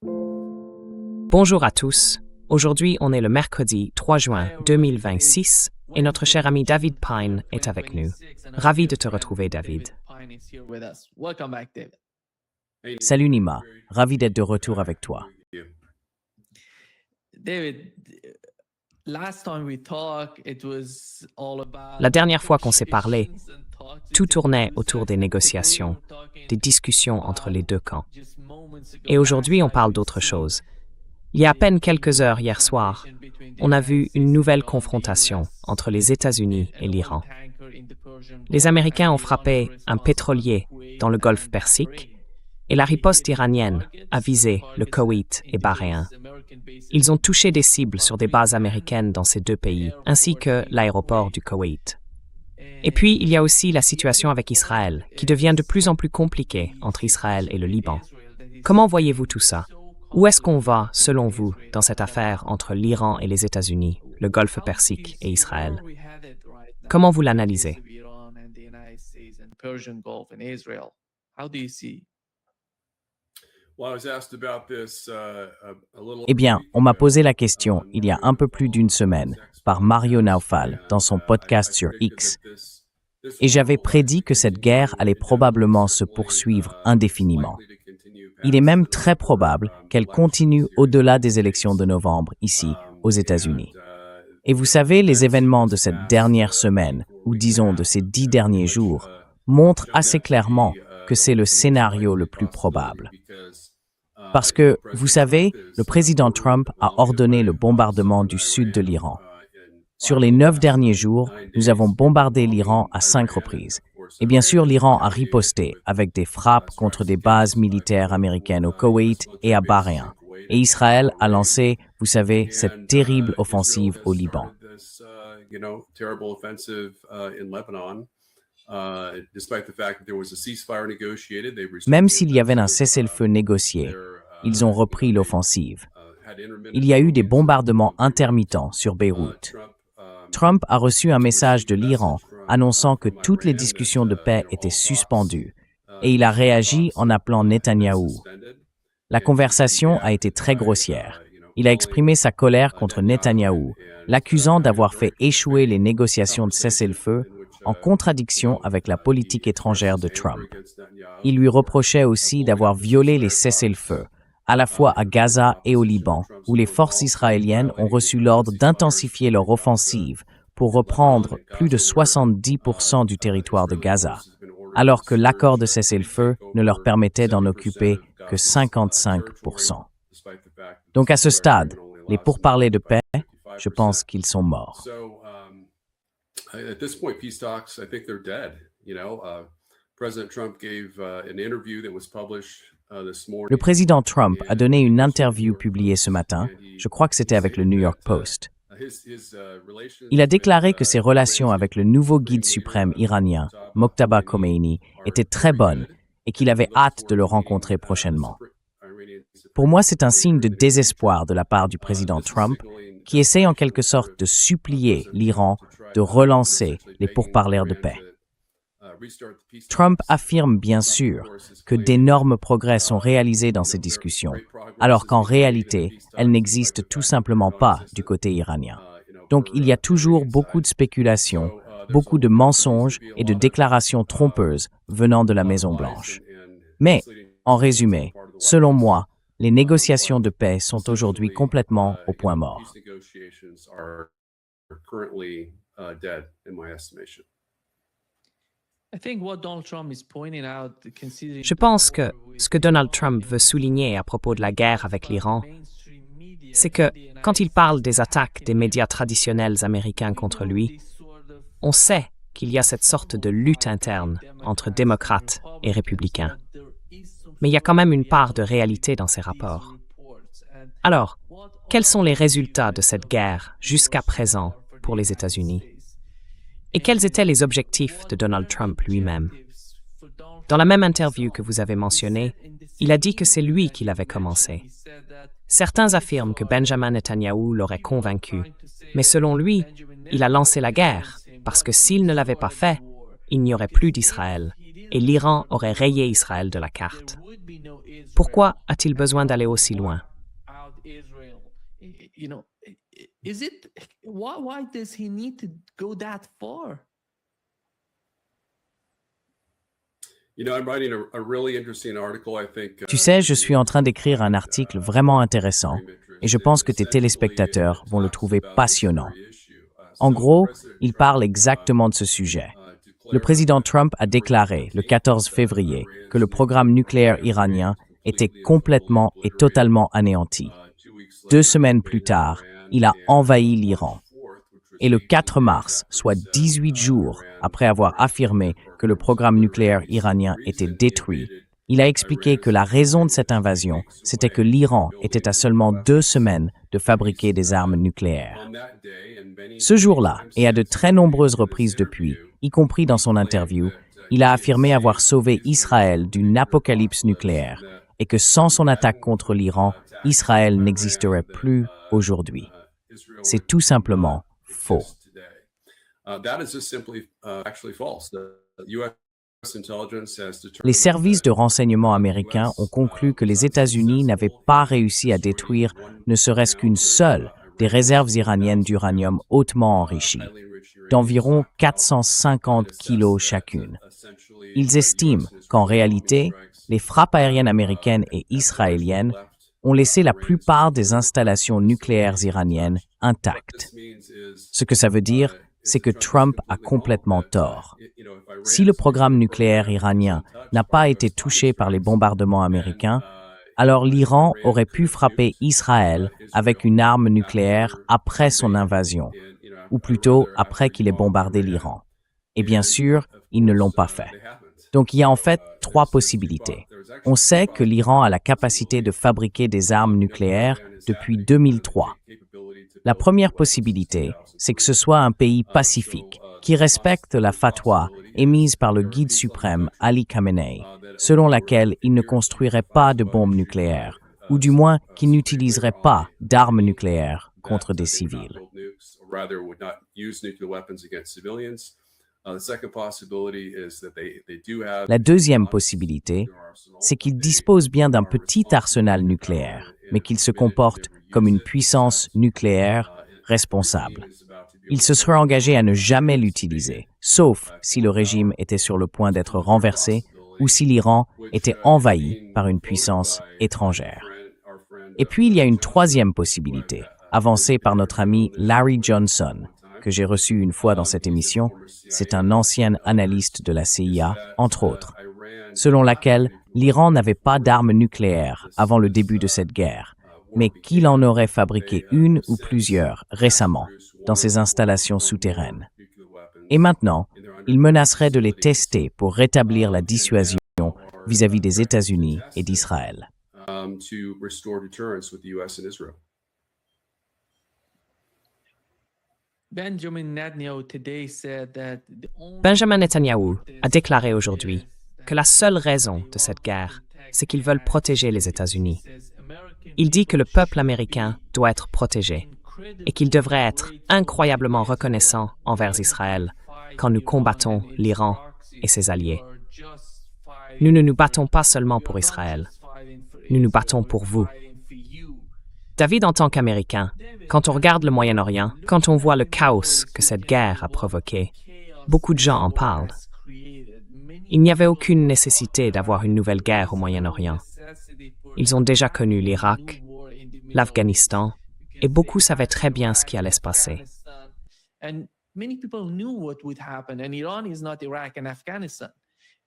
Bonjour à tous. Aujourd'hui, on est le mercredi 3 juin 2026 et notre cher ami David Pine est avec nous. Ravi de te retrouver, David. Salut Nima, ravi d'être de retour avec toi. La dernière fois qu'on s'est parlé, tout tournait autour des négociations, des discussions entre les deux camps. Et aujourd'hui, on parle d'autre chose. Il y a à peine quelques heures hier soir, on a vu une nouvelle confrontation entre les États-Unis et l'Iran. Les Américains ont frappé un pétrolier dans le golfe Persique et la riposte iranienne a visé le Koweït et Bahreïn. Ils ont touché des cibles sur des bases américaines dans ces deux pays, ainsi que l'aéroport du Koweït. Et puis, il y a aussi la situation avec Israël, qui devient de plus en plus compliquée entre Israël et le Liban. Comment voyez-vous tout ça? Où est-ce qu'on va, selon vous, dans cette affaire entre l'Iran et les États-Unis, le golfe Persique et Israël? Comment vous l'analysez? Eh bien, on m'a posé la question il y a un peu plus d'une semaine par Mario Naufal dans son podcast sur X. Et j'avais prédit que cette guerre allait probablement se poursuivre indéfiniment. Il est même très probable qu'elle continue au-delà des élections de novembre ici, aux États-Unis. Et vous savez, les événements de cette dernière semaine, ou disons de ces 10 derniers jours, montrent assez clairement que c'est le scénario le plus probable. Parce que, vous savez, le président Trump a ordonné le bombardement du sud de l'Iran. Sur les 9 derniers jours, nous avons bombardé l'Iran à 5 reprises. Et bien sûr, l'Iran a riposté avec des frappes contre des bases militaires américaines au Koweït et à Bahreïn. Et Israël a lancé, vous savez, cette terrible offensive au Liban. Même s'il y avait un cessez-le-feu négocié, ils ont repris l'offensive. Il y a eu des bombardements intermittents sur Beyrouth. Trump a reçu un message de l'Iran annonçant que toutes les discussions de paix étaient suspendues, et il a réagi en appelant Netanyahou. La conversation a été très grossière. Il a exprimé sa colère contre Netanyahou, l'accusant d'avoir fait échouer les négociations de cessez-le-feu en contradiction avec la politique étrangère de Trump. Il lui reprochait aussi d'avoir violé les cessez-le-feu, à la fois à Gaza et au Liban, où les forces israéliennes ont reçu l'ordre d'intensifier leur offensive pour reprendre plus de 70% du territoire de Gaza, alors que l'accord de cessez-le-feu ne leur permettait d'en occuper que 55%. Donc à ce stade, les pourparlers de paix, je pense qu'ils sont morts. Le président Trump a donné une interview publiée ce matin, je crois que c'était avec le New York Post. Il a déclaré que ses relations avec le nouveau guide suprême iranien, Mojtaba Khomeini, étaient très bonnes et qu'il avait hâte de le rencontrer prochainement. Pour moi, c'est un signe de désespoir de la part du président Trump qui essaie en quelque sorte de supplier l'Iran de relancer les pourparlers de paix. Trump affirme bien sûr que d'énormes progrès sont réalisés dans ces discussions, alors qu'en réalité, elles n'existent tout simplement pas du côté iranien. Donc il y a toujours beaucoup de spéculations, beaucoup de mensonges et de déclarations trompeuses venant de la Maison-Blanche. Mais, en résumé, selon moi, les négociations de paix sont aujourd'hui complètement au point mort. Je pense que ce que Donald Trump veut souligner à propos de la guerre avec l'Iran, c'est que quand il parle des attaques des médias traditionnels américains contre lui, on sait qu'il y a cette sorte de lutte interne entre démocrates et républicains. Mais il y a quand même une part de réalité dans ces rapports. Alors, quels sont les résultats de cette guerre jusqu'à présent pour les États-Unis? Et quels étaient les objectifs de Donald Trump lui-même? Dans la même interview que vous avez mentionnée, il a dit que c'est lui qui l'avait commencé. Certains affirment que Benjamin Netanyahou l'aurait convaincu, mais selon lui, il a lancé la guerre, parce que s'il ne l'avait pas fait, il n'y aurait plus d'Israël. et l'Iran aurait rayé Israël de la carte. Pourquoi a-t-il besoin d'aller aussi loin? Why does he need to go that far? Tu sais, je suis en train d'écrire un article vraiment intéressant et je pense que tes téléspectateurs vont le trouver passionnant. En gros, il parle exactement de ce sujet. Le président Trump a déclaré le 14 février que le programme nucléaire iranien était complètement et totalement anéanti. 2 semaines plus tard, il a envahi l'Iran. Et le 4 mars, soit 18 jours après avoir affirmé que le programme nucléaire iranien était détruit, il a expliqué que la raison de cette invasion, c'était que l'Iran était à seulement 2 semaines de fabriquer des armes nucléaires. Ce jour-là, et à de très nombreuses reprises depuis, y compris dans son interview, il a affirmé avoir sauvé Israël d'une apocalypse nucléaire et que sans son attaque contre l'Iran, Israël n'existerait plus aujourd'hui. C'est tout simplement faux. Les services de renseignement américains ont conclu que les États-Unis n'avaient pas réussi à détruire ne serait-ce qu'une seule des réserves iraniennes d'uranium hautement enrichies, d'environ 450 kilos chacune. Ils estiment qu'en réalité, les frappes aériennes américaines et israéliennes ont laissé la plupart des installations nucléaires iraniennes intactes. Ce que ça veut dire, c'est que Trump a complètement tort. Si le programme nucléaire iranien n'a pas été touché par les bombardements américains, alors l'Iran aurait pu frapper Israël avec une arme nucléaire après son invasion, ou plutôt après qu'il ait bombardé l'Iran. Et bien sûr, ils ne l'ont pas fait. Donc il y a en fait 3 possibilités. On sait que l'Iran a la capacité de fabriquer des armes nucléaires depuis 2003. La première possibilité, c'est que ce soit un pays pacifique qui respecte la fatwa émise par le guide suprême Ali Khamenei, selon laquelle il ne construirait pas de bombes nucléaires, ou du moins qu'il n'utiliserait pas d'armes nucléaires contre des civils. La deuxième possibilité, c'est qu'il dispose bien d'un petit arsenal nucléaire, mais qu'il se comporte comme une puissance nucléaire responsable. Il se serait engagé à ne jamais l'utiliser, sauf si le régime était sur le point d'être renversé ou si l'Iran était envahi par une puissance étrangère. Et puis il y a une troisième possibilité, avancée par notre ami Larry Johnson, que j'ai reçu une fois dans cette émission. C'est un ancien analyste de la CIA, entre autres, selon laquelle l'Iran n'avait pas d'armes nucléaires avant le début de cette guerre, mais qu'il en aurait fabriqué une ou plusieurs récemment dans ses installations souterraines. Et maintenant, il menacerait de les tester pour rétablir la dissuasion vis-à-vis des États-Unis et d'Israël. Benjamin Netanyahou a déclaré aujourd'hui que la seule raison de cette guerre, c'est qu'ils veulent protéger les États-Unis. Il dit que le peuple américain doit être protégé et qu'il devrait être incroyablement reconnaissant envers Israël quand nous combattons l'Iran et ses alliés. Nous ne nous battons pas seulement pour Israël, nous nous battons pour vous. David, en tant qu'Américain, quand on regarde le Moyen-Orient, quand on voit le chaos que cette guerre a provoqué, beaucoup de gens en parlent. Il n'y avait aucune nécessité d'avoir une nouvelle guerre au Moyen-Orient. Ils ont déjà connu l'Irak, l'Afghanistan, et beaucoup savaient très bien ce qui allait se passer.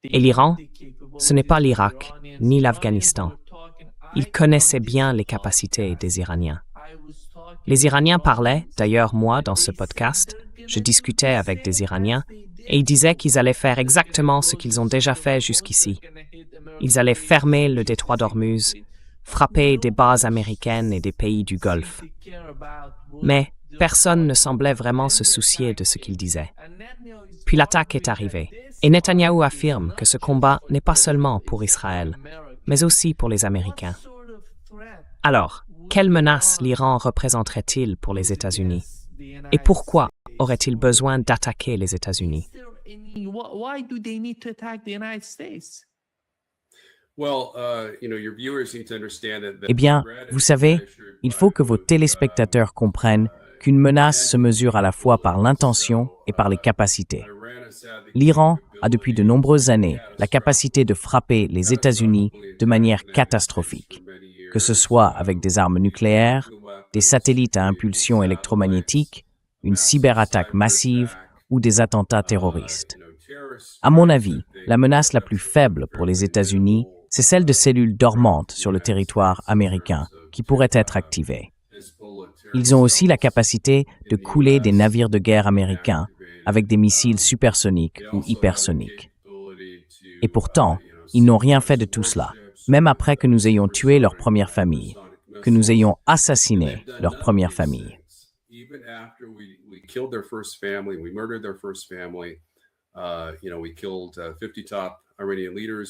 Et l'Iran, ce n'est pas l'Irak ni l'Afghanistan. Ils connaissaient bien les capacités des Iraniens. Les Iraniens parlaient, d'ailleurs moi, dans ce podcast, je discutais avec des Iraniens, et ils disaient qu'ils allaient faire exactement ce qu'ils ont déjà fait jusqu'ici. Ils allaient fermer le détroit d'Ormuz, frapper des bases américaines et des pays du Golfe. Mais personne ne semblait vraiment se soucier de ce qu'ils disaient. Puis l'attaque est arrivée, et Netanyahou affirme que ce combat n'est pas seulement pour Israël, mais aussi pour les Américains. Alors, quelle menace l'Iran représenterait-il pour les États-Unis? Et pourquoi aurait-il besoin d'attaquer les États-Unis? Why do they need to attack the United States? Eh bien, vous savez, il faut que vos téléspectateurs comprennent qu'une menace se mesure à la fois par l'intention et par les capacités. L'Iran a depuis de nombreuses années la capacité de frapper les États-Unis de manière catastrophique, que ce soit avec des armes nucléaires, des satellites à impulsion électromagnétique, une cyberattaque massive ou des attentats terroristes. À mon avis, la menace la plus faible pour les États-Unis, c'est celle de cellules dormantes sur le territoire américain qui pourraient être activées. Ils ont aussi la capacité de couler des navires de guerre américains avec des missiles supersoniques ou hypersoniques. Et pourtant, ils n'ont rien fait de tout cela, même après que nous ayons tué leur première famille, que nous ayons assassiné leur première famille.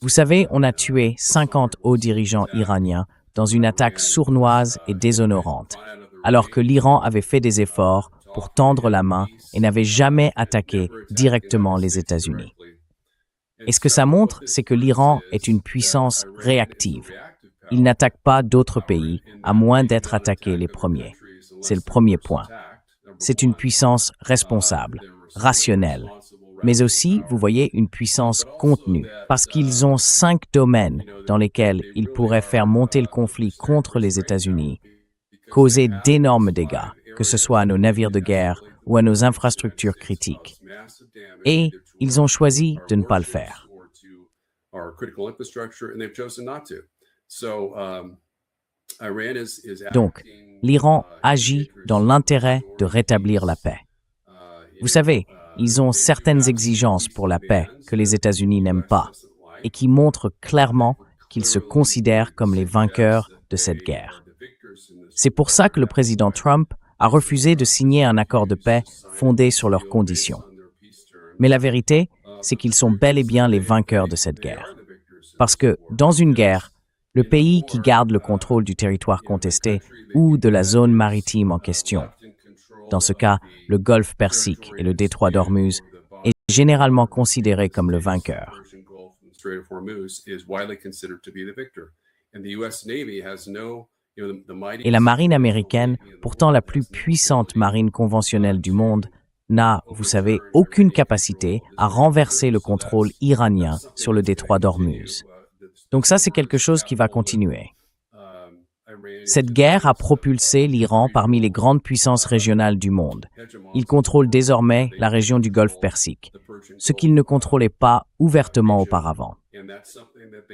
Vous savez, on a tué 50 hauts dirigeants iraniens dans une attaque sournoise et déshonorante, alors que l'Iran avait fait des efforts pour tendre la main et n'avait jamais attaqué directement les États-Unis. Et ce que ça montre, c'est que l'Iran est une puissance réactive. Il n'attaque pas d'autres pays, à moins d'être attaqué les premiers. C'est le premier point. C'est une puissance responsable, rationnelle, mais aussi, vous voyez, une puissance contenue, parce qu'ils ont 5 domaines dans lesquels ils pourraient faire monter le conflit contre les États-Unis, causer d'énormes dégâts, que ce soit à nos navires de guerre ou à nos infrastructures critiques. Et ils ont choisi de ne pas le faire. Donc, l'Iran agit dans l'intérêt de rétablir la paix. Vous savez, ils ont certaines exigences pour la paix que les États-Unis n'aiment pas et qui montrent clairement qu'ils se considèrent comme les vainqueurs de cette guerre. C'est pour ça que le président Trump a refusé de signer un accord de paix fondé sur leurs conditions. Mais la vérité, c'est qu'ils sont bel et bien les vainqueurs de cette guerre. Parce que, dans une guerre, le pays qui garde le contrôle du territoire contesté ou de la zone maritime en question, dans ce cas, le golfe Persique et le détroit d'Ormuz, est généralement considéré comme le vainqueur. Et la marine américaine, pourtant la plus puissante marine conventionnelle du monde, n'a, vous savez, aucune capacité à renverser le contrôle iranien sur le détroit d'Ormuz. Donc ça, c'est quelque chose qui va continuer. Cette guerre a propulsé l'Iran parmi les grandes puissances régionales du monde. Il contrôle désormais la région du golfe Persique, ce qu'il ne contrôlait pas ouvertement auparavant.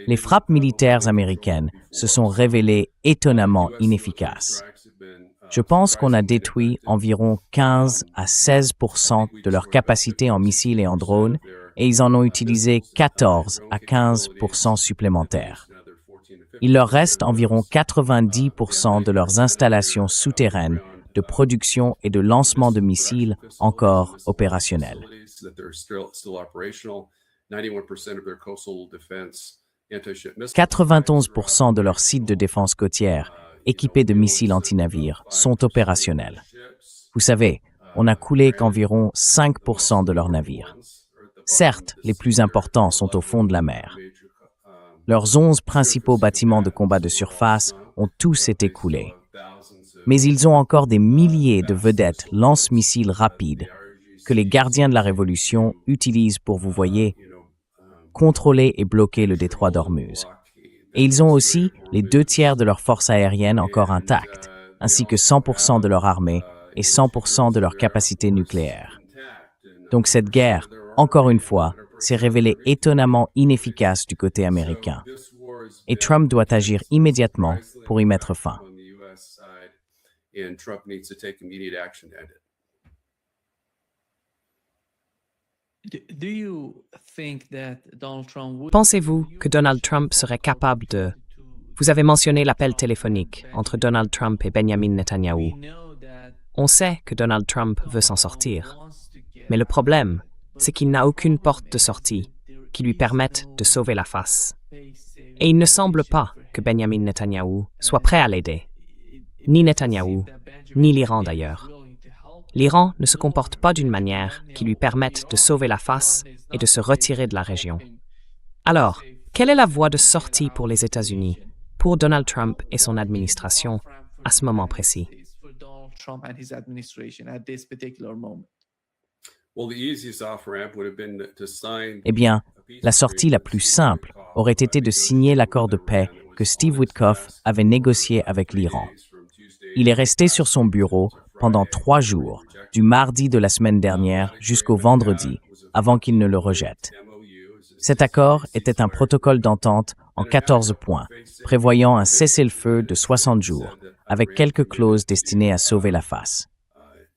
Les frappes militaires américaines se sont révélées étonnamment inefficaces. Je pense qu'on a détruit environ 15 à 16% de leur capacité en missiles et en drones, et ils en ont utilisé 14 à 15% supplémentaires. Il leur reste environ 90% de leurs installations souterraines de production et de lancement de missiles encore opérationnelles. 91% de leurs sites de défense côtière équipés de missiles anti-navires sont opérationnels. Vous savez, on n'a coulé qu'environ 5% de leurs navires. Certes, les plus importants sont au fond de la mer. Leurs 11 principaux bâtiments de combat de surface ont tous été coulés. Mais ils ont encore des milliers de vedettes lance-missiles rapides que les gardiens de la Révolution utilisent pour, vous voyez, contrôler et bloquer le détroit d'Ormuz. Et ils ont aussi les 2/3 de leurs forces aériennes encore intactes, ainsi que 100% de leur armée et 100% de leur capacité nucléaire. Donc cette guerre, encore une fois, s'est révélée étonnamment inefficace du côté américain. Et Trump doit agir immédiatement pour y mettre fin. Pensez-vous que Donald Trump serait capable de... Vous avez mentionné l'appel téléphonique entre Donald Trump et Benjamin Netanyahou. On sait que Donald Trump veut s'en sortir. Mais le problème, c'est qu'il n'a aucune porte de sortie qui lui permette de sauver la face. Et il ne semble pas que Benjamin Netanyahou soit prêt à l'aider. Ni Netanyahou, ni l'Iran d'ailleurs. l'Iran ne se comporte pas d'une manière qui lui permette de sauver la face et de se retirer de la région. Alors, quelle est la voie de sortie pour les États-Unis, pour Donald Trump et son administration à ce moment précis? Eh bien, la sortie la plus simple aurait été de signer l'accord de paix que Steve Witkoff avait négocié avec l'Iran. Il est resté sur son bureau pendant 3 jours, du mardi de la semaine dernière jusqu'au vendredi, avant qu'il ne le rejette. Cet accord était un protocole d'entente en 14 points, prévoyant un cessez-le-feu de 60 jours, avec quelques clauses destinées à sauver la face.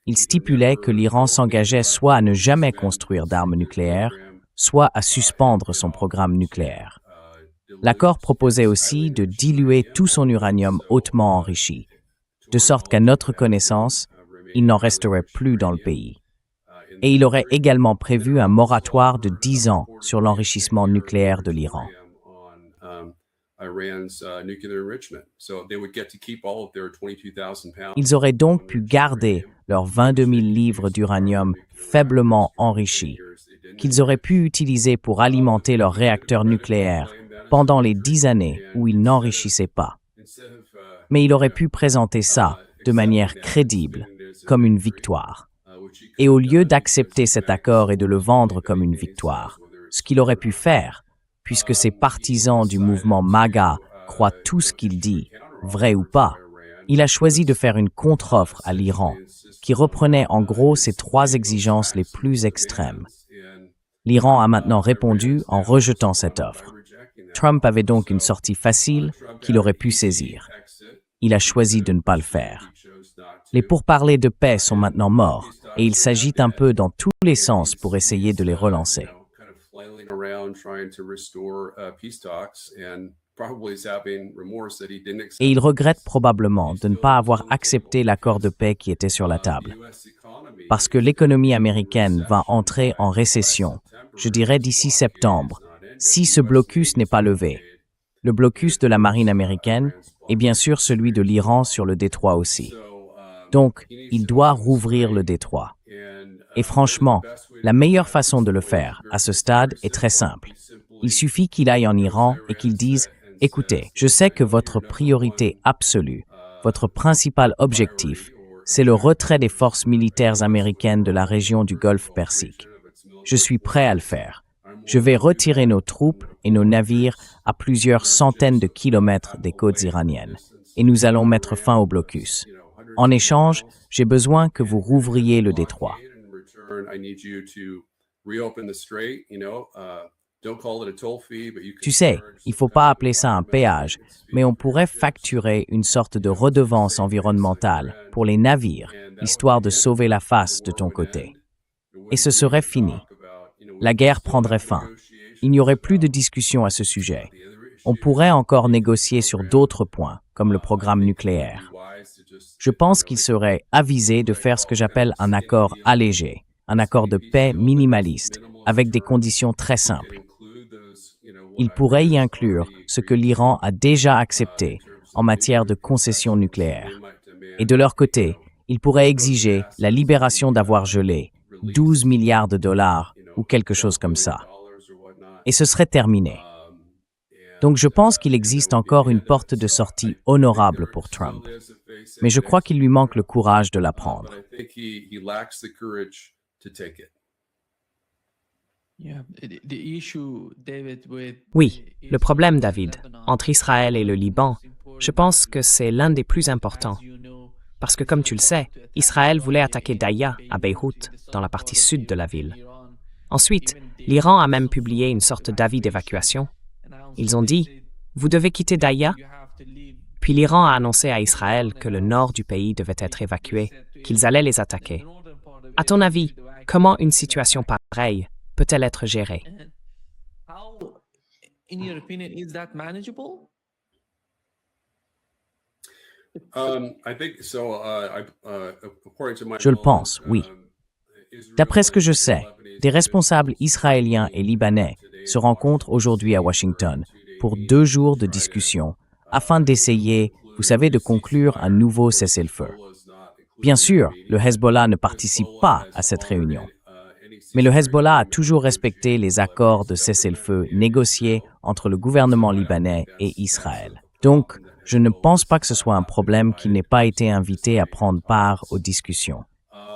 Il stipulait que l'Iran s'engageait soit à ne jamais construire d'armes nucléaires, soit à suspendre son programme nucléaire. L'accord proposait aussi de diluer tout son uranium hautement enrichi, de sorte qu'à notre connaissance, il n'en resterait plus dans le pays. Et il aurait également prévu un moratoire de 10 ans sur l'enrichissement nucléaire de l'Iran. Ils auraient donc pu garder leurs 22 000 livres d'uranium faiblement enrichi, qu'ils auraient pu utiliser pour alimenter leurs réacteurs nucléaires pendant les 10 années où ils n'enrichissaient pas. Mais il aurait pu présenter ça de manière crédible, comme une victoire. Et au lieu d'accepter cet accord et de le vendre comme une victoire, ce qu'il aurait pu faire, puisque ces partisans du mouvement MAGA croient tout ce qu'il dit, vrai ou pas, il a choisi de faire une contre-offre à l'Iran, qui reprenait en gros ses 3 exigences les plus extrêmes. L'Iran a maintenant répondu en rejetant cette offre. Trump avait donc une sortie facile qu'il aurait pu saisir. Il a choisi de ne pas le faire. Les pourparlers de paix sont maintenant morts et il s'agite un peu dans tous les sens pour essayer de les relancer. Et il regrette probablement de ne pas avoir accepté l'accord de paix qui était sur la table. Parce que l'économie américaine va entrer en récession, je dirais d'ici septembre, si ce blocus n'est pas levé. Le blocus de la marine américaine et bien sûr celui de l'Iran sur le détroit aussi. Donc, il doit rouvrir le détroit. Et franchement, la meilleure façon de le faire, à ce stade, est très simple. Il suffit qu'il aille en Iran et qu'il dise « Écoutez, je sais que votre priorité absolue, votre principal objectif, c'est le retrait des forces militaires américaines de la région du Golfe Persique. Je suis prêt à le faire. Je vais retirer nos troupes et nos navires à plusieurs centaines de kilomètres des côtes iraniennes, et nous allons mettre fin au blocus. En échange, j'ai besoin que vous rouvriez le détroit. » Tu sais, il ne faut pas appeler ça un péage, mais on pourrait facturer une sorte de redevance environnementale pour les navires, histoire de sauver la face de ton côté. Et ce serait fini. La guerre prendrait fin. Il n'y aurait plus de discussion à ce sujet. On pourrait encore négocier sur d'autres points, comme le programme nucléaire. Je pense qu'il serait avisé de faire ce que j'appelle un accord allégé, un accord de paix minimaliste, avec des conditions très simples. Il pourrait y inclure ce que l'Iran a déjà accepté en matière de concessions nucléaires. Et de leur côté, ils pourraient exiger la libération d'avoir gelé 12 milliards de dollars ou quelque chose comme ça. Et ce serait terminé. Donc je pense qu'il existe encore une porte de sortie honorable pour Trump. Mais je crois qu'il lui manque le courage de la prendre. Oui, le problème, David, entre Israël et le Liban, je pense que c'est l'un des plus importants. Parce que, comme tu le sais, Israël voulait attaquer Daïa, à Beyrouth, dans la partie sud de la ville. Ensuite, l'Iran a même publié une sorte d'avis d'évacuation. Ils ont dit « Vous devez quitter Daïa ». Puis l'Iran a annoncé à Israël que le nord du pays devait être évacué, qu'ils allaient les attaquer. À ton avis, comment une situation pareille peut-elle être gérée? Je le pense, oui. D'après ce que je sais, des responsables israéliens et libanais se rencontrent aujourd'hui à Washington pour 2 jours de discussion afin d'essayer, vous savez, de conclure un nouveau cessez-le-feu. Bien sûr, le Hezbollah ne participe pas à cette réunion. Mais le Hezbollah a toujours respecté les accords de cessez-le-feu négociés entre le gouvernement libanais et Israël. Donc, je ne pense pas que ce soit un problème qu'il n'ait pas été invité à prendre part aux discussions.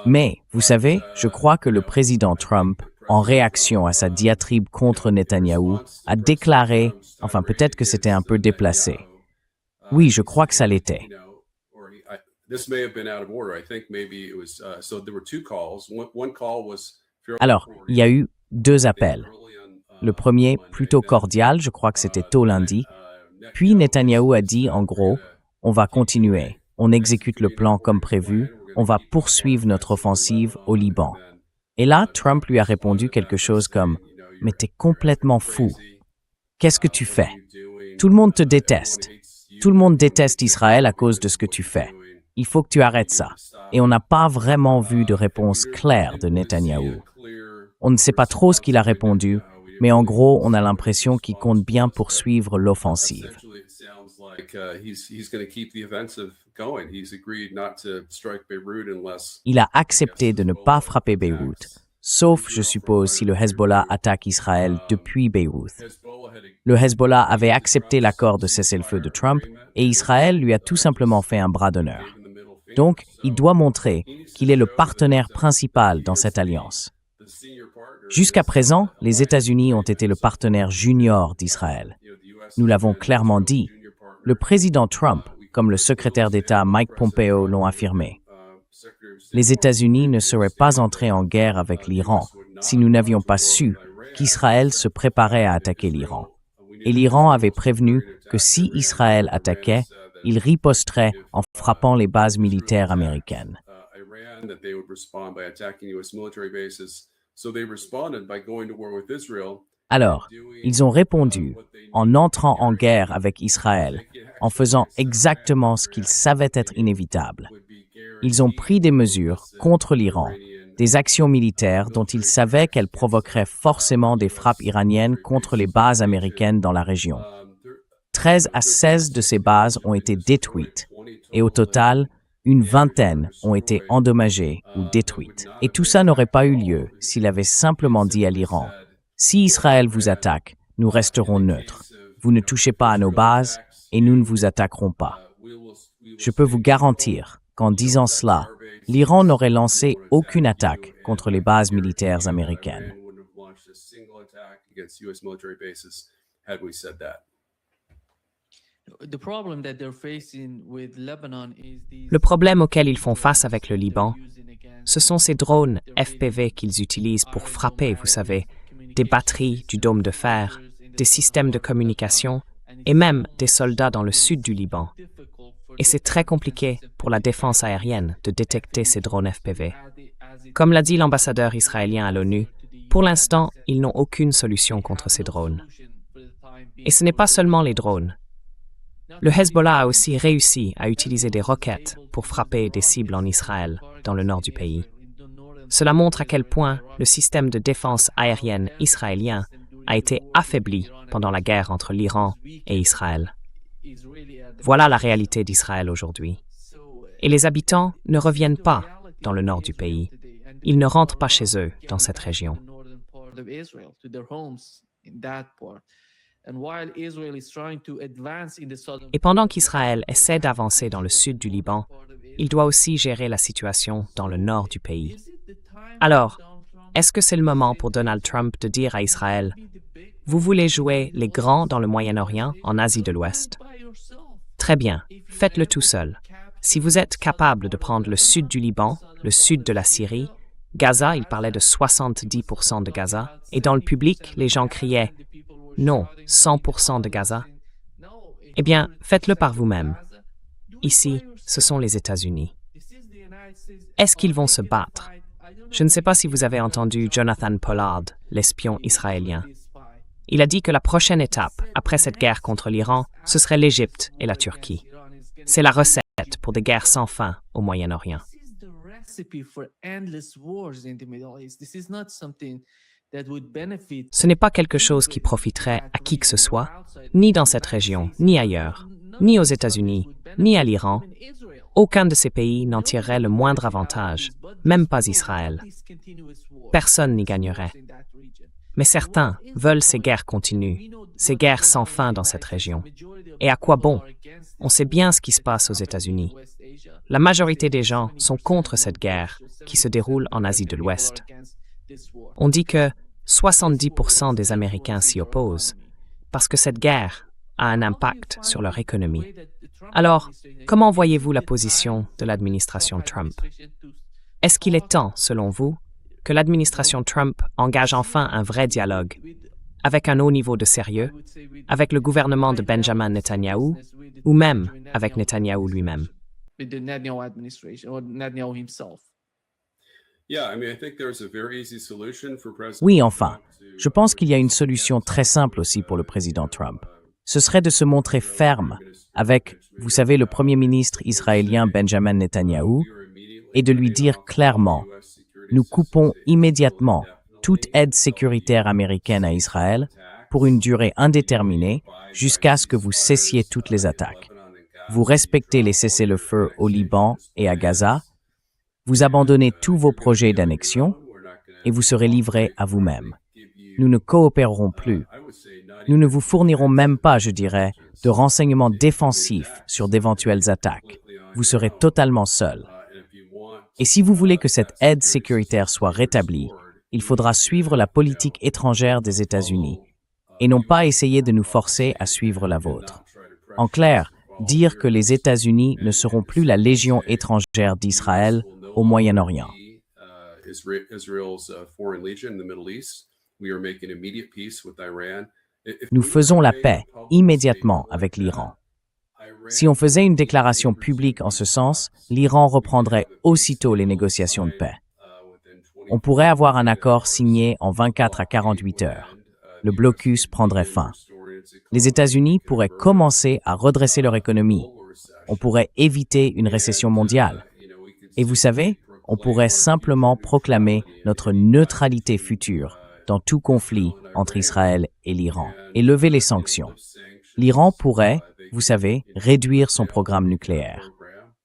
Mais, vous savez, je crois que le président Trump, en réaction à sa diatribe contre Netanyahou, a déclaré, enfin peut-être que c'était un peu déplacé. Oui, je crois que ça l'était. Alors, il y a eu 2 appels. Le premier, plutôt cordial, je crois que c'était tôt lundi. Puis Netanyahou a dit, en gros, « On va continuer, on exécute le plan comme prévu, on va poursuivre notre offensive au Liban. » Et là, Trump lui a répondu quelque chose comme « Mais t'es complètement fou. Qu'est-ce que tu fais? Tout le monde te déteste. Tout le monde déteste Israël à cause de ce que tu fais. Il faut que tu arrêtes ça. » Et on n'a pas vraiment vu de réponse claire de Netanyahou. On ne sait pas trop ce qu'il a répondu, mais en gros, on a l'impression qu'il compte bien poursuivre l'offensive. Il a accepté de ne pas frapper Beyrouth, sauf, je suppose, si le Hezbollah attaque Israël depuis Beyrouth. Le Hezbollah avait accepté l'accord de cessez-le-feu de Trump et Israël lui a tout simplement fait un bras d'honneur. Donc, il doit montrer qu'il est le partenaire principal dans cette alliance. Jusqu'à présent, les États-Unis ont été le partenaire junior d'Israël. Nous l'avons clairement dit. Le président Trump, comme le secrétaire d'État Mike Pompeo l'ont affirmé. Les États-Unis ne seraient pas entrés en guerre avec l'Iran si nous n'avions pas su qu'Israël se préparait à attaquer l'Iran. Et l'Iran avait prévenu que si Israël attaquait, il riposterait en frappant les bases militaires américaines. Alors, ils ont répondu en entrant en guerre avec Israël, en faisant exactement ce qu'ils savaient être inévitable. Ils ont pris des mesures contre l'Iran, des actions militaires dont ils savaient qu'elles provoqueraient forcément des frappes iraniennes contre les bases américaines dans la région. 13 à 16 de ces bases ont été détruites, et au total, une vingtaine ont été endommagées ou détruites. Et tout ça n'aurait pas eu lieu s'il avait simplement dit à l'Iran « Si Israël vous attaque, nous resterons neutres. Vous ne touchez pas à nos bases et nous ne vous attaquerons pas. » Je peux vous garantir qu'en disant cela, l'Iran n'aurait lancé aucune attaque contre les bases militaires américaines. Le problème auquel ils font face avec le Liban, ce sont ces drones FPV qu'ils utilisent pour frapper, vous savez, des batteries, du dôme de fer, des systèmes de communication et même des soldats dans le sud du Liban. Et c'est très compliqué pour la défense aérienne de détecter ces drones FPV. Comme l'a dit l'ambassadeur israélien à l'ONU, pour l'instant, ils n'ont aucune solution contre ces drones. Et ce n'est pas seulement les drones. Le Hezbollah a aussi réussi à utiliser des roquettes pour frapper des cibles en Israël, dans le nord du pays. Cela montre à quel point le système de défense aérienne israélien a été affaibli pendant la guerre entre l'Iran et Israël. Voilà la réalité d'Israël aujourd'hui. Et les habitants ne reviennent pas dans le nord du pays. Ils ne rentrent pas chez eux dans cette région. Et pendant qu'Israël essaie d'avancer dans le sud du Liban, il doit aussi gérer la situation dans le nord du pays. Alors, est-ce que c'est le moment pour Donald Trump de dire à Israël « Vous voulez jouer les grands dans le Moyen-Orient, en Asie de l'Ouest? Très bien, faites-le tout seul. Si vous êtes capable de prendre le sud du Liban, le sud de la Syrie, Gaza, il parlait de 70% de Gaza, et dans le public, les gens criaient « Non, 100% de Gaza ». Eh bien, faites-le par vous-même. Ici, ce sont les États-Unis. Est-ce qu'ils vont se battre? Je ne sais pas si vous avez entendu Jonathan Pollard, l'espion israélien. Il a dit que la prochaine étape, après cette guerre contre l'Iran, ce serait l'Égypte et la Turquie. C'est la recette pour des guerres sans fin au Moyen-Orient. Ce n'est pas quelque chose qui profiterait à qui que ce soit, ni dans cette région, ni ailleurs, ni aux États-Unis, ni à l'Iran. Aucun de ces pays n'en tirerait le moindre avantage, même pas Israël. Personne n'y gagnerait. Mais certains veulent ces guerres continues, ces guerres sans fin dans cette région. Et à quoi bon? On sait bien ce qui se passe aux États-Unis. La majorité des gens sont contre cette guerre qui se déroule en Asie de l'Ouest. On dit que 70% des Américains s'y opposent parce que cette guerre a un impact sur leur économie. Alors, comment voyez-vous la position de l'administration Trump? Est-ce qu'il est temps, selon vous, que l'administration Trump engage enfin un vrai dialogue, avec un haut niveau de sérieux, avec le gouvernement de Benjamin Netanyahou, ou même avec Netanyahou lui-même? Oui, enfin, je pense qu'il y a une solution très simple aussi pour le président Trump. Ce serait de se montrer ferme avec, vous savez, le premier ministre israélien Benjamin Netanyahou et de lui dire clairement: nous coupons immédiatement toute aide sécuritaire américaine à Israël pour une durée indéterminée jusqu'à ce que vous cessiez toutes les attaques. Vous respectez les cessez-le-feu au Liban et à Gaza, vous abandonnez tous vos projets d'annexion et vous serez livrés à vous-même. Nous ne coopérerons plus. Nous ne vous fournirons même pas, je dirais, de renseignements défensifs sur d'éventuelles attaques. Vous serez totalement seul. Et si vous voulez que cette aide sécuritaire soit rétablie, il faudra suivre la politique étrangère des États-Unis et non pas essayer de nous forcer à suivre la vôtre. En clair, dire que les États-Unis ne seront plus la légion étrangère d'Israël au Moyen-Orient. Nous faisons la paix immédiatement avec l'Iran. Si on faisait une déclaration publique en ce sens, l'Iran reprendrait aussitôt les négociations de paix. On pourrait avoir un accord signé en 24 à 48 heures. Le blocus prendrait fin. Les États-Unis pourraient commencer à redresser leur économie. On pourrait éviter une récession mondiale. Et vous savez, on pourrait simplement proclamer notre neutralité future dans tout conflit entre Israël et l'Iran et lever les sanctions. L'Iran pourrait, vous savez, réduire son programme nucléaire.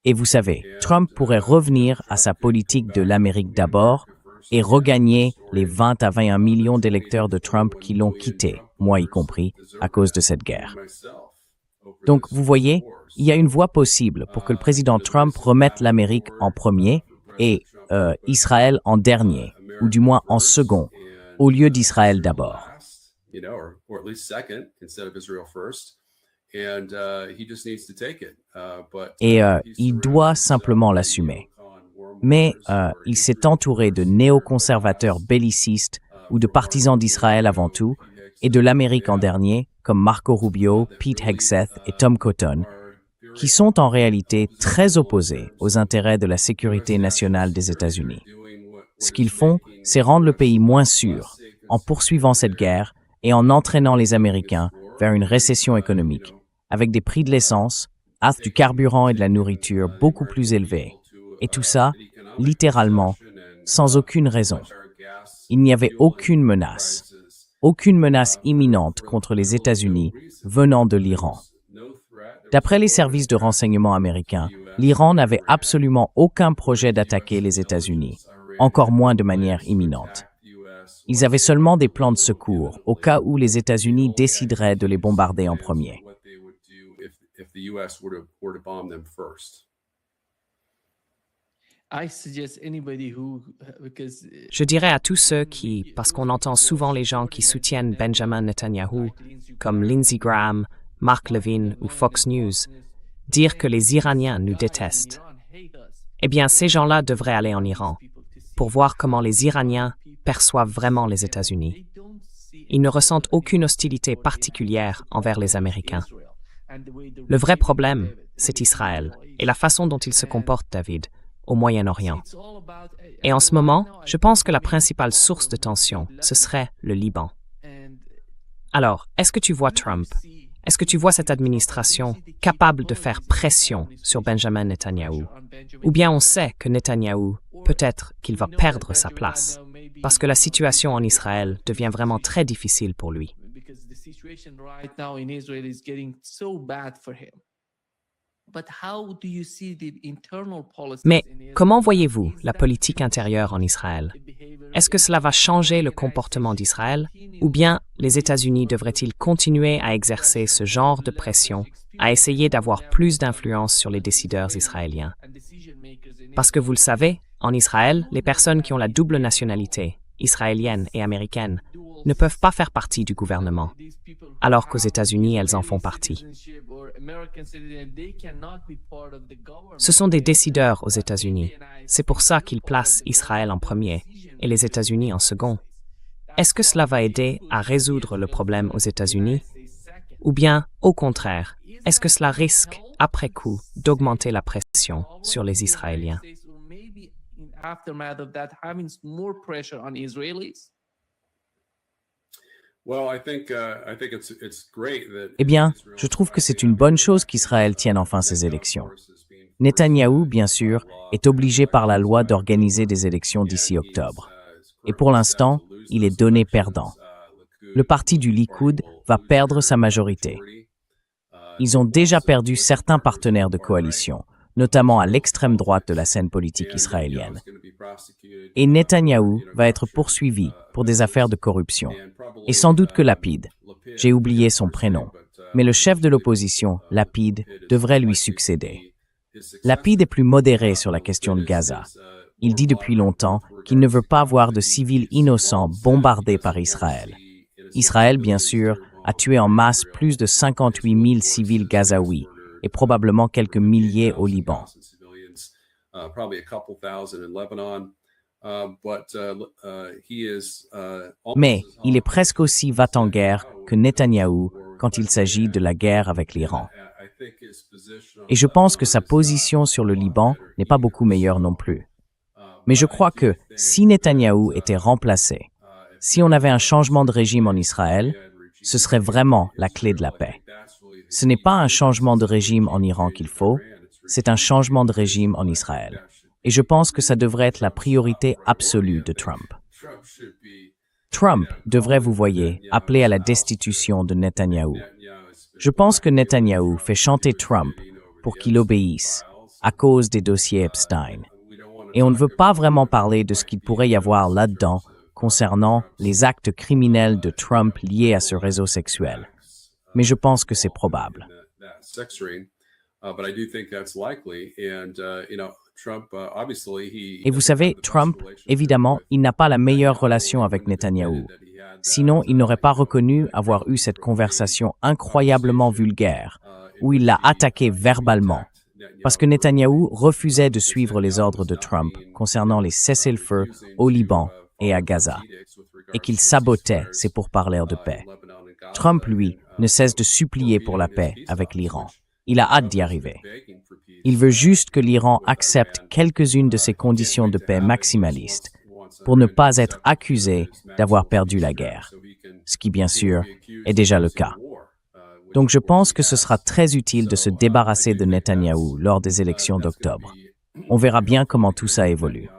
Et vous savez, Trump pourrait revenir à sa politique de l'Amérique d'abord et regagner les 20 à 21 millions d'électeurs de Trump qui l'ont quitté, moi y compris, à cause de cette guerre. Donc, vous voyez, il y a une voie possible pour que le président Trump remette l'Amérique en premier et Israël en dernier, ou du moins en second, au lieu d'Israël d'abord. Et il doit simplement l'assumer. Mais il s'est entouré de néoconservateurs bellicistes ou de partisans d'Israël avant tout, et de l'Amérique en dernier, comme Marco Rubio, Pete Hegseth et Tom Cotton, qui sont en réalité très opposés aux intérêts de la sécurité nationale des États-Unis. Ce qu'ils font, c'est rendre le pays moins sûr, en poursuivant cette guerre et en entraînant les Américains vers une récession économique, avec des prix de l'essence, du carburant et de la nourriture beaucoup plus élevés. Et tout ça, littéralement, sans aucune raison. Il n'y avait aucune menace imminente contre les États-Unis venant de l'Iran. D'après les services de renseignement américains, l'Iran n'avait absolument aucun projet d'attaquer les États-Unis, encore moins de manière imminente. Ils avaient seulement des plans de secours au cas où les États-Unis décideraient de les bombarder en premier. Je dirais à tous ceux qui, parce qu'on entend souvent les gens qui soutiennent Benjamin Netanyahou, comme Lindsey Graham, Mark Levin ou Fox News, dire que les Iraniens nous détestent. Eh bien, ces gens-là devraient aller en Iran pour voir comment les Iraniens perçoivent vraiment les États-Unis. Ils ne ressentent aucune hostilité particulière envers les Américains. Le vrai problème, c'est Israël et la façon dont il se comporte, David, au Moyen-Orient. Et en ce moment, je pense que la principale source de tension, ce serait le Liban. Alors, est-ce que tu vois Trump? Est-ce que tu vois cette administration capable de faire pression sur Benjamin Netanyahou? Ou bien on sait que Netanyahou, peut-être qu'il va perdre sa place, parce que la situation en Israël devient vraiment très difficile pour lui. Mais comment voyez-vous la politique intérieure en Israël? Est-ce que cela va changer le comportement d'Israël? Ou bien les États-Unis devraient-ils continuer à exercer ce genre de pression, à essayer d'avoir plus d'influence sur les décideurs israéliens? Parce que vous le savez, en Israël, les personnes qui ont la double nationalité, israélienne et américaine, ne peuvent pas faire partie du gouvernement, alors qu'aux États-Unis, elles en font partie. Ce sont des décideurs aux États-Unis. C'est pour ça qu'ils placent Israël en premier et les États-Unis en second. Est-ce que cela va aider à résoudre le problème aux États-Unis? Ou bien, au contraire, est-ce que cela risque, après coup, d'augmenter la pression sur les Israéliens? Eh bien, je trouve que c'est une bonne chose qu'Israël tienne enfin ses élections. Netanyahou, bien sûr, est obligé par la loi d'organiser des élections d'ici octobre. Et pour l'instant, il est donné perdant. Le parti du Likoud va perdre sa majorité. Ils ont déjà perdu certains partenaires de coalition, notamment à l'extrême droite de la scène politique israélienne. Et Netanyahou va être poursuivi pour des affaires de corruption. Et sans doute que Lapid, j'ai oublié son prénom, mais le chef de l'opposition, Lapid, devrait lui succéder. Lapid est plus modéré sur la question de Gaza. Il dit depuis longtemps qu'il ne veut pas voir de civils innocents bombardés par Israël. Israël, bien sûr, a tué en masse plus de 58 000 civils gazaouis et probablement quelques milliers au Liban. Mais il est presque aussi va-t-en-guerre que Netanyahou quand il s'agit de la guerre avec l'Iran. Et je pense que sa position sur le Liban n'est pas beaucoup meilleure non plus. Mais je crois que si Netanyahou était remplacé, si on avait un changement de régime en Israël, ce serait vraiment la clé de la paix. Ce n'est pas un changement de régime en Iran qu'il faut, c'est un changement de régime en Israël. Et je pense que ça devrait être la priorité absolue de Trump. Trump devrait, vous voyez, appeler à la destitution de Netanyahou. Je pense que Netanyahou fait chanter Trump pour qu'il obéisse à cause des dossiers Epstein. Et on ne veut pas vraiment parler de ce qu'il pourrait y avoir là-dedans concernant les actes criminels de Trump liés à ce réseau sexuel. Mais je pense que c'est probable. Et vous savez, Trump, évidemment, il n'a pas la meilleure relation avec Netanyahou. Sinon, il n'aurait pas reconnu avoir eu cette conversation incroyablement vulgaire, où il l'a attaqué verbalement, parce que Netanyahou refusait de suivre les ordres de Trump concernant les cessez-le-feu au Liban et à Gaza, et qu'il sabotait ses pourparlers de paix. Trump, lui, ne cesse de supplier pour la paix avec l'Iran. Il a hâte d'y arriver. Il veut juste que l'Iran accepte quelques-unes de ses conditions de paix maximalistes pour ne pas être accusé d'avoir perdu la guerre, ce qui, bien sûr, est déjà le cas. Donc je pense que ce sera très utile de se débarrasser de Netanyahou lors des élections d'octobre. On verra bien comment tout ça évolue.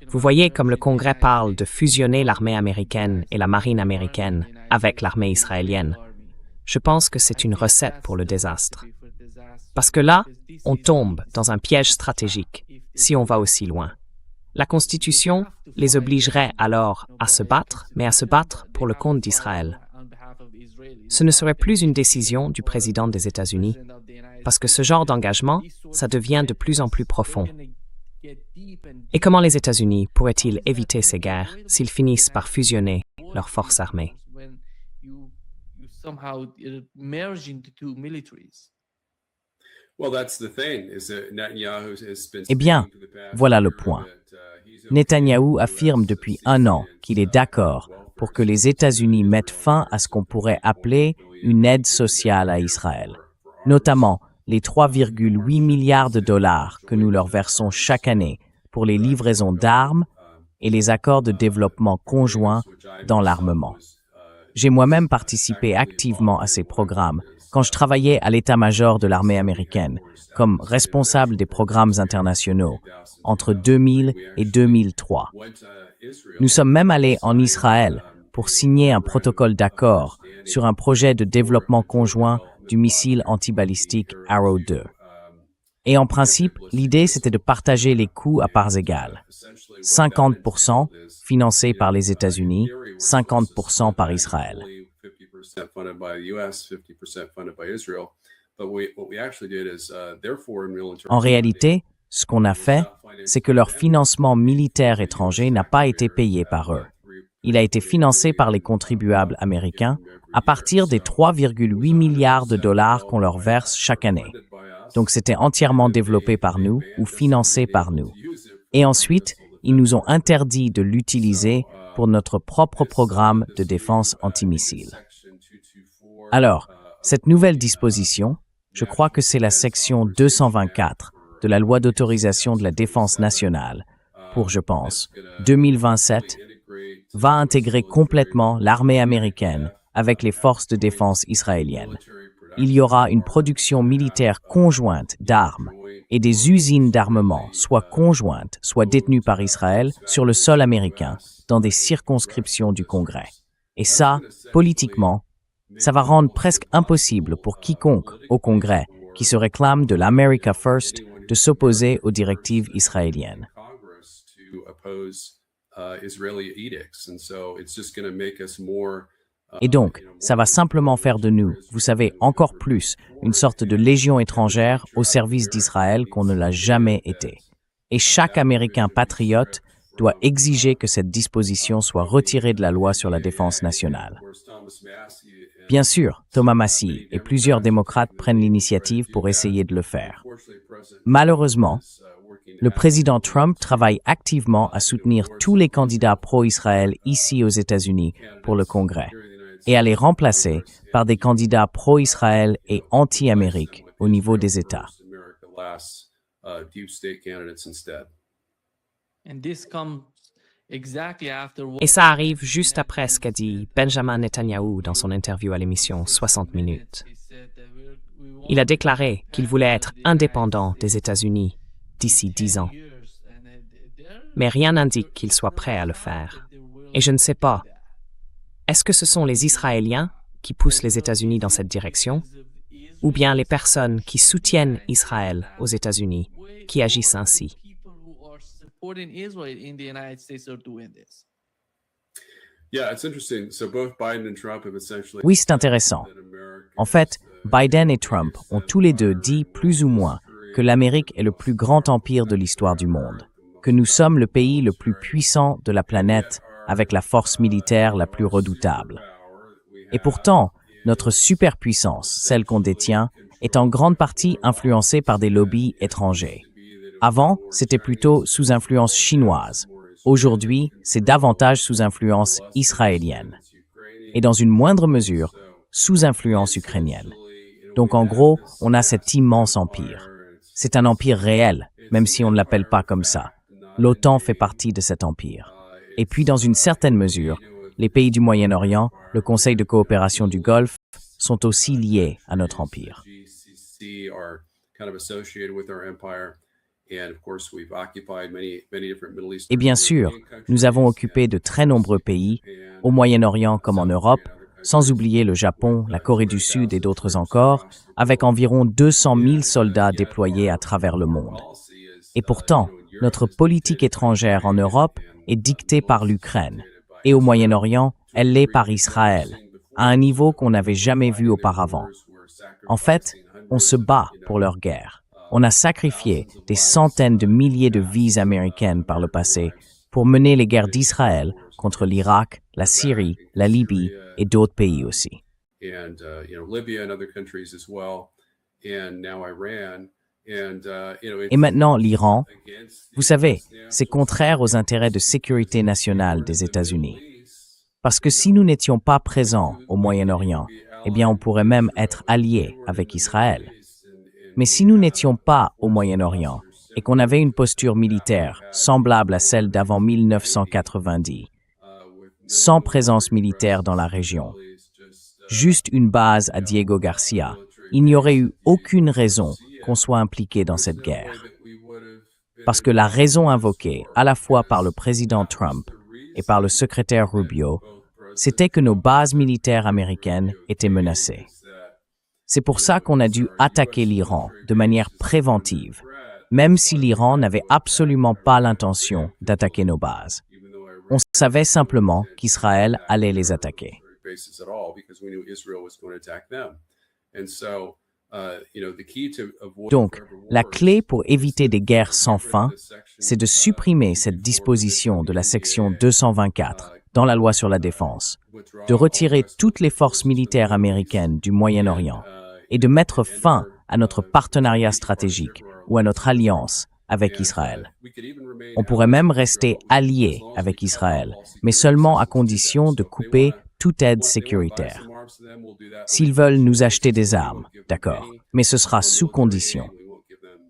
Vous voyez comme le Congrès parle de fusionner l'armée américaine et la marine américaine avec l'armée israélienne. Je pense que c'est une recette pour le désastre. Parce que là, on tombe dans un piège stratégique si on va aussi loin. La Constitution les obligerait alors à se battre, mais à se battre pour le compte d'Israël. Ce ne serait plus une décision du président des États-Unis, parce que ce genre d'engagement, ça devient de plus en plus profond. Et comment les États-Unis pourraient-ils éviter ces guerres s'ils finissent par fusionner leurs forces armées? Eh bien, voilà le point. Netanyahou affirme depuis 1 an qu'il est d'accord pour que les États-Unis mettent fin à ce qu'on pourrait appeler une aide sociale à Israël, notamment les 3,8 milliards de dollars que nous leur versons chaque année pour les livraisons d'armes et les accords de développement conjoints dans l'armement. J'ai moi-même participé activement à ces programmes quand je travaillais à l'état-major de l'armée américaine, comme responsable des programmes internationaux, entre 2000 et 2003. Nous sommes même allés en Israël pour signer un protocole d'accord sur un projet de développement conjoint du missile antibalistique Arrow 2. Et en principe, l'idée c'était de partager les coûts à parts égales. 50% financés par les États-Unis, 50% par Israël. En réalité, ce qu'on a fait, c'est que leur financement militaire étranger n'a pas été payé par eux. Il a été financé par les contribuables américains à partir des 3,8 milliards de dollars qu'on leur verse chaque année. Donc c'était entièrement développé par nous ou financé par nous. Et ensuite, ils nous ont interdit de l'utiliser pour notre propre programme de défense antimissile. Alors, cette nouvelle disposition, je crois que c'est la section 224 de la loi d'autorisation de la défense nationale pour, je pense, 2027, va intégrer complètement l'armée américaine avec les forces de défense israéliennes. Il y aura une production militaire conjointe d'armes et des usines d'armement, soit conjointes, soit détenues par Israël, sur le sol américain, dans des circonscriptions du Congrès. Et ça, politiquement, ça va rendre presque impossible pour quiconque au Congrès qui se réclame de l'America First de s'opposer aux directives israéliennes. Et donc, ça va simplement faire de nous, vous savez, encore plus, une sorte de légion étrangère au service d'Israël qu'on ne l'a jamais été. Et chaque Américain patriote doit exiger que cette disposition soit retirée de la loi sur la défense nationale. Bien sûr, Thomas Massie et plusieurs démocrates prennent l'initiative pour essayer de le faire. Malheureusement, le président Trump travaille activement à soutenir tous les candidats pro-Israël ici aux États-Unis pour le Congrès et à les remplacer par des candidats pro-Israël et anti-Amérique au niveau des États. Et ça arrive juste après ce qu'a dit Benjamin Netanyahou dans son interview à l'émission 60 minutes. Il a déclaré qu'il voulait être indépendant des États-Unis d'ici 10 ans. Mais rien n'indique qu'il soit prêt à le faire. Et je ne sais pas, est-ce que ce sont les Israéliens qui poussent les États-Unis dans cette direction, ou bien les personnes qui soutiennent Israël aux États-Unis qui agissent ainsi? Oui, c'est intéressant. En fait, Biden et Trump ont tous les deux dit plus ou moins que l'Amérique est le plus grand empire de l'histoire du monde, que nous sommes le pays le plus puissant de la planète avec la force militaire la plus redoutable. Et pourtant, notre superpuissance, celle qu'on détient, est en grande partie influencée par des lobbies étrangers. Avant, c'était plutôt sous influence chinoise. Aujourd'hui, c'est davantage sous influence israélienne. Et dans une moindre mesure, sous influence ukrainienne. Donc en gros, on a cet immense empire. C'est un empire réel, même si on ne l'appelle pas comme ça. L'OTAN fait partie de cet empire. Et puis dans une certaine mesure, les pays du Moyen-Orient, le Conseil de coopération du Golfe, sont aussi liés à notre empire. Et bien sûr, nous avons occupé de très nombreux pays, au Moyen-Orient comme en Europe, sans oublier le Japon, la Corée du Sud et d'autres encore, avec environ 200 000 soldats déployés à travers le monde. Et pourtant, notre politique étrangère en Europe est dictée par l'Ukraine, et au Moyen-Orient, elle l'est par Israël, à un niveau qu'on n'avait jamais vu auparavant. En fait, on se bat pour leur guerre. On a sacrifié des centaines de milliers de vies américaines par le passé pour mener les guerres d'Israël contre l'Irak, la Syrie, la Libye et d'autres pays aussi. Et maintenant, l'Iran, vous savez, c'est contraire aux intérêts de sécurité nationale des États-Unis. Parce que si nous n'étions pas présents au Moyen-Orient, eh bien on pourrait même être alliés avec Israël. Mais si nous n'étions pas au Moyen-Orient et qu'on avait une posture militaire semblable à celle d'avant 1990, sans présence militaire dans la région. Juste une base à Diego Garcia. Il n'y aurait eu aucune raison qu'on soit impliqué dans cette guerre. Parce que la raison invoquée, à la fois par le président Trump et par le secrétaire Rubio, c'était que nos bases militaires américaines étaient menacées. C'est pour ça qu'on a dû attaquer l'Iran de manière préventive, même si l'Iran n'avait absolument pas l'intention d'attaquer nos bases. On savait simplement qu'Israël allait les attaquer. Donc, la clé pour éviter des guerres sans fin, c'est de supprimer cette disposition de la section 224 dans la loi sur la défense, de retirer toutes les forces militaires américaines du Moyen-Orient et de mettre fin à notre partenariat stratégique ou à notre alliance avec Israël. On pourrait même rester alliés avec Israël, mais seulement à condition de couper toute aide sécuritaire. S'ils veulent nous acheter des armes, d'accord, mais ce sera sous condition.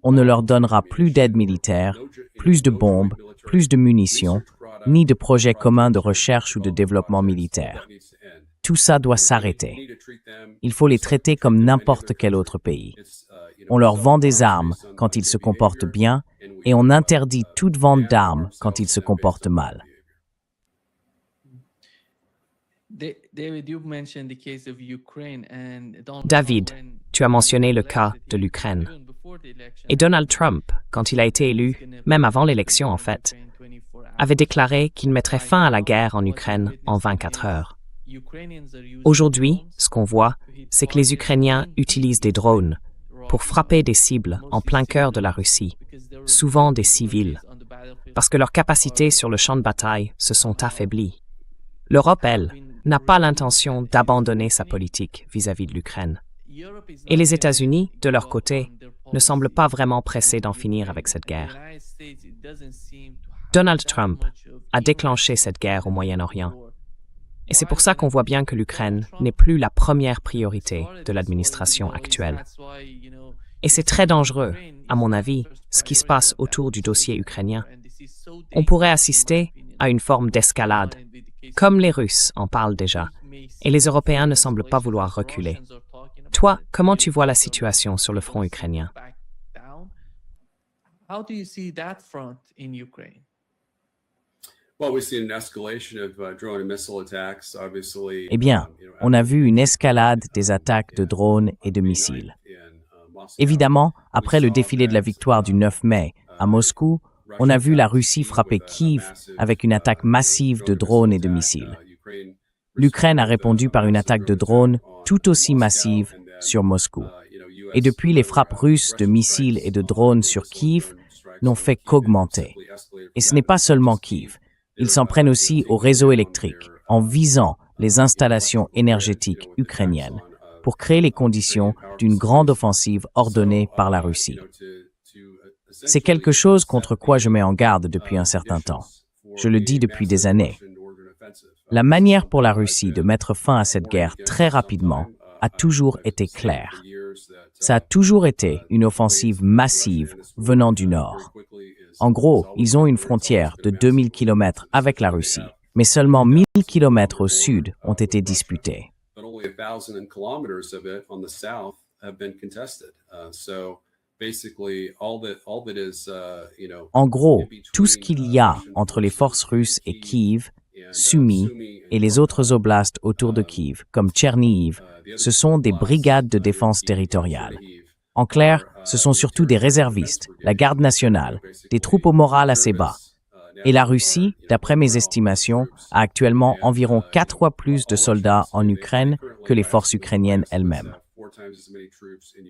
On ne leur donnera plus d'aide militaire, plus de bombes, plus de munitions, ni de projets communs de recherche ou de développement militaire. Tout ça doit s'arrêter. Il faut les traiter comme n'importe quel autre pays. On leur vend des armes quand ils se comportent bien et on interdit toute vente d'armes quand ils se comportent mal. David, tu as mentionné le cas de l'Ukraine. Et Donald Trump, quand il a été élu, même avant l'élection en fait, avait déclaré qu'il mettrait fin à la guerre en Ukraine en 24 heures. Aujourd'hui, ce qu'on voit, c'est que les Ukrainiens utilisent des drones pour frapper des cibles en plein cœur de la Russie, souvent des civils, parce que leurs capacités sur le champ de bataille se sont affaiblies. L'Europe, elle, n'a pas l'intention d'abandonner sa politique vis-à-vis de l'Ukraine. Et les États-Unis, de leur côté, ne semblent pas vraiment pressés d'en finir avec cette guerre. Donald Trump a déclenché cette guerre au Moyen-Orient. Et c'est pour ça qu'on voit bien que l'Ukraine n'est plus la première priorité de l'administration actuelle. Et c'est très dangereux, à mon avis, ce qui se passe autour du dossier ukrainien. On pourrait assister à une forme d'escalade, comme les Russes en parlent déjà, et les Européens ne semblent pas vouloir reculer. Toi, comment tu vois la situation sur le front ukrainien? How do you see that front in Ukraine? Eh bien, on a vu une escalade des attaques de drones et de missiles. Évidemment, après le défilé de la victoire du 9 mai à Moscou, on a vu la Russie frapper Kiev avec une attaque massive de drones et de missiles. L'Ukraine a répondu par une attaque de drones tout aussi massive sur Moscou. Et depuis, les frappes russes de missiles et de drones sur Kiev n'ont fait qu'augmenter. Et ce n'est pas seulement Kiev. Ils s'en prennent aussi au réseau électrique, en visant les installations énergétiques ukrainiennes, pour créer les conditions d'une grande offensive ordonnée par la Russie. C'est quelque chose contre quoi je mets en garde depuis un certain temps. Je le dis depuis des années. La manière pour la Russie de mettre fin à cette guerre très rapidement a toujours été claire. Ça a toujours été une offensive massive venant du Nord. En gros, ils ont une frontière de 2000 km avec la Russie, mais seulement 1000 km au sud ont été disputés. En gros, tout ce qu'il y a entre les forces russes et Kiev, Sumy et les autres oblasts autour de Kiev, comme Tchernihiv, ce sont des brigades de défense territoriale. En clair, ce sont surtout des réservistes, la garde nationale, des troupes au moral assez bas. Et la Russie, d'après mes estimations, a actuellement environ 4 fois plus de soldats en Ukraine que les forces ukrainiennes elles-mêmes.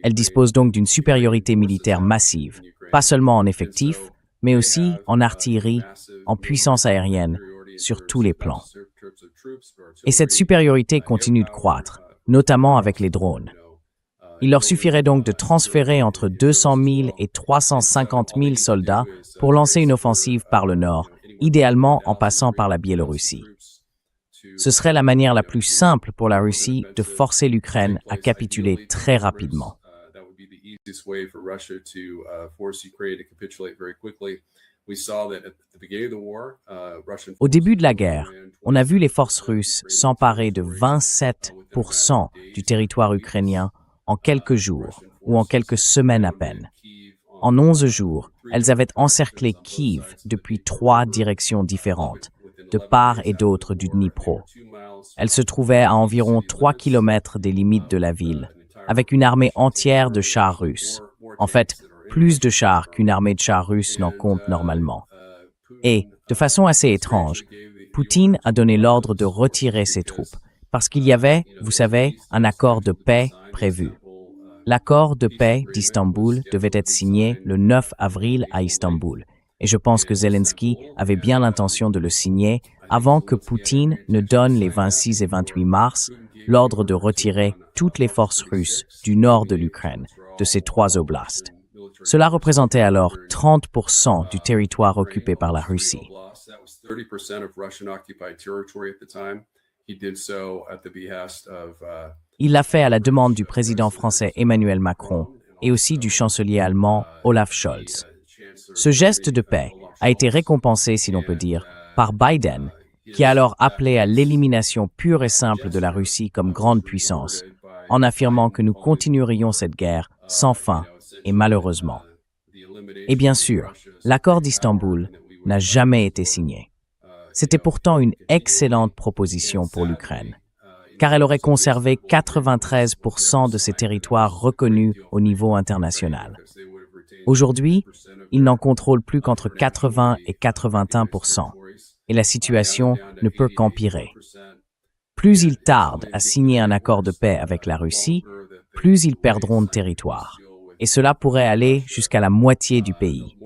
Elle dispose donc d'une supériorité militaire massive, pas seulement en effectifs, mais aussi en artillerie, en puissance aérienne, sur tous les plans. Et cette supériorité continue de croître, notamment avec les drones. Il leur suffirait donc de transférer entre 200 000 et 350 000 soldats pour lancer une offensive par le nord, idéalement en passant par la Biélorussie. Ce serait la manière la plus simple pour la Russie de forcer l'Ukraine à capituler très rapidement. Au début de la guerre, on a vu les forces russes s'emparer de 27% du territoire ukrainien en quelques jours ou en quelques semaines à peine. En 11 jours, elles avaient encerclé Kiev depuis 3 directions différentes, de part et d'autre du Dnipro. Elles se trouvaient à environ 3 kilomètres des limites de la ville, avec une armée entière de chars russes. En fait, plus de chars qu'une armée de chars russes n'en compte normalement. Et, de façon assez étrange, Poutine a donné l'ordre de retirer ses troupes, parce qu'il y avait, vous savez, un accord de paix prévu. L'accord de paix d'Istanbul devait être signé le 9 avril à Istanbul, et je pense que Zelensky avait bien l'intention de le signer avant que Poutine ne donne les 26 et 28 mars l'ordre de retirer toutes les forces russes du nord de l'Ukraine, de ces 3 oblasts. Cela représentait alors 30% du territoire occupé par la Russie. Il l'a fait à la demande du président français Emmanuel Macron et aussi du chancelier allemand Olaf Scholz. Ce geste de paix a été récompensé, si l'on peut dire, par Biden, qui a alors appelé à l'élimination pure et simple de la Russie comme grande puissance, en affirmant que nous continuerions cette guerre sans fin et malheureusement. Et bien sûr, l'accord d'Istanbul n'a jamais été signé. C'était pourtant une excellente proposition pour l'Ukraine, car elle aurait conservé 93% de ses territoires reconnus au niveau international. Aujourd'hui, ils n'en contrôlent plus qu'entre 80 et 81%, et la situation ne peut qu'empirer. Plus ils tardent à signer un accord de paix avec la Russie, plus ils perdront de territoire. Et cela pourrait aller jusqu'à la moitié du pays.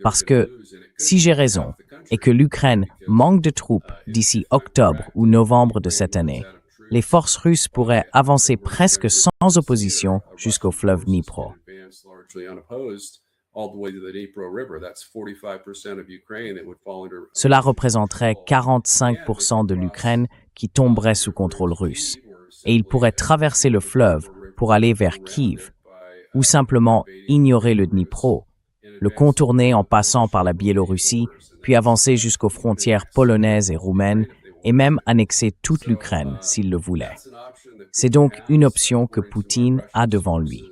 Parce que, si j'ai raison, et que l'Ukraine manque de troupes d'ici octobre ou novembre de cette année, les forces russes pourraient avancer presque sans opposition jusqu'au fleuve Dnipro. Cela représenterait 45% de l'Ukraine qui tomberait sous contrôle russe, et ils pourraient traverser le fleuve pour aller vers Kiev, ou simplement ignorer le Dnipro, le contourner en passant par la Biélorussie, puis avancer jusqu'aux frontières polonaises et roumaines, et même annexer toute l'Ukraine s'il le voulait. C'est donc une option que Poutine a devant lui.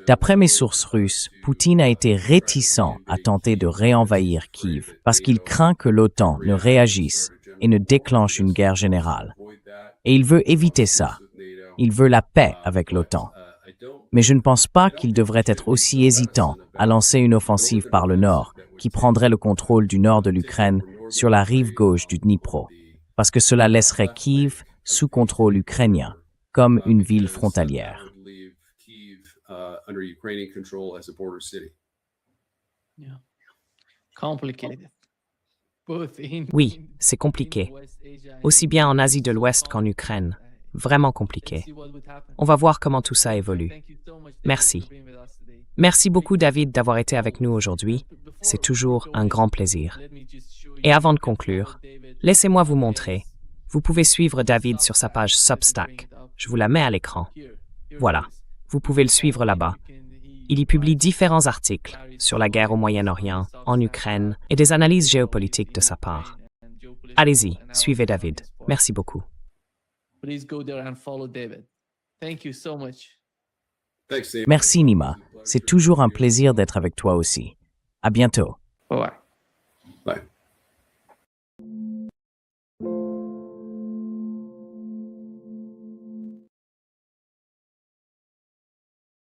D'après mes sources russes, Poutine a été réticent à tenter de réenvahir Kiev parce qu'il craint que l'OTAN ne réagisse et ne déclenche une guerre générale. Et il veut éviter ça. Il veut la paix avec l'OTAN. Mais je ne pense pas qu'il devrait être aussi hésitant à lancer une offensive par le nord qui prendrait le contrôle du nord de l'Ukraine sur la rive gauche du Dnipro, parce que cela laisserait Kiev sous contrôle ukrainien, comme une ville frontalière. Oui, c'est compliqué. Aussi bien en Asie de l'Ouest qu'en Ukraine. Vraiment compliqué. On va voir comment tout ça évolue. Merci. Merci beaucoup, David, d'avoir été avec nous aujourd'hui. C'est toujours un grand plaisir. Et avant de conclure, laissez-moi vous montrer. Vous pouvez suivre David sur sa page Substack. Je vous la mets à l'écran. Voilà, vous pouvez le suivre là-bas. Il y publie différents articles sur la guerre au Moyen-Orient, en Ukraine et des analyses géopolitiques de sa part. Allez-y, suivez David. Merci beaucoup. Please go there and follow David. Thank you so much. Merci Nima, c'est toujours un plaisir d'être avec toi aussi. À bientôt. Bye-bye.